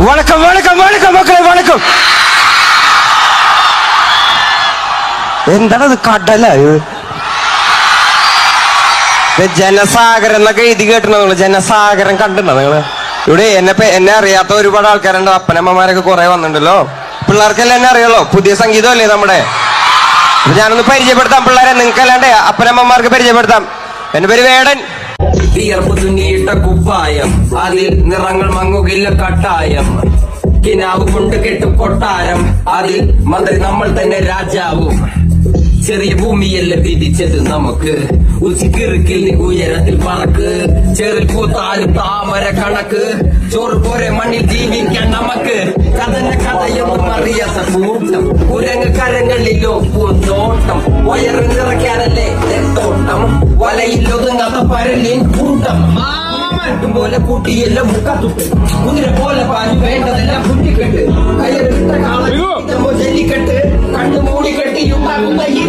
வணக்கம் வணக்கம் வணக்கம் மக்களே வணக்கம். എന്താണ് കടല ജനസാഗരം എന്നൊക്കെ എഴുതി കേട്ടിട്ടുണ്ടോ നിങ്ങള്? ജനസാഗരം കണ്ടിട്ടുണ്ടോ നിങ്ങള്? ഇവിടെ എന്നെ അറിയാത്ത ഒരുപാട് ആൾക്കാരുണ്ട്. അപ്പനമ്മമാരൊക്കെ കുറെ വന്നിട്ടുണ്ടല്ലോ. പിള്ളേർക്കെല്ലാം എന്നെ അറിയാലോ. പുതിയ സംഗീതമല്ലേ നമ്മുടെ. ഞാനൊന്ന് പരിചയപ്പെടുത്താം പിള്ളേരെ. നിങ്ങൾക്കല്ലാണ്ട് അപ്പനമ്മമാർക്ക് പരിചയപ്പെടുത്താം. എന്റെ പേര് വേടൻ. വിയർപ്പു നീട്ട കുപ്പായം, അതിൽ നിറങ്ങൾ മങ്ങുകില്ല കട്ടായം. കിനാവ് കൊണ്ട് കെട്ടും കൊട്ടാരം, അതിൽ മന്ത്രി നമ്മൾ തന്നെ രാജാവും. ചെറിയ ഭൂമിയല്ല വിധിച്ചത് നമുക്ക്, ഉച്ചിക്കിറുക്കിൽ ഉയരത്തിൽ പറക്ക്. ചെറിൽ കൂത്താലും താമര കണക്ക്, ചോറ് പോരെ മണ്ണിൽ ജീവിക്കാൻ നമുക്ക്. കഥന്റെ കഥയൊന്നും അറിയാത്ത കൂട്ടം, കുരങ്ങ് കരങ്ങളിലോ പൂന്തോട്ടം. വയറ് നിറയ്ക്കാനല്ലേ തോട്ടം, വലയിൽ ഒതുങ്ങാത്ത പരലിൻ കൂട്ടം. പോലെ കൂട്ടിയെല്ലാം മുക്കത്തുട്ട്, കുതിര പോലെ പാല് വേണ്ടതെല്ലാം കുറ്റിക്കെട്ട്. കയറിട്ട കാള ജല്ലിക്കെട്ട്, കണ്ണു മൂടി കെട്ടി ഉണ്ടാക്കുന്ന ഈ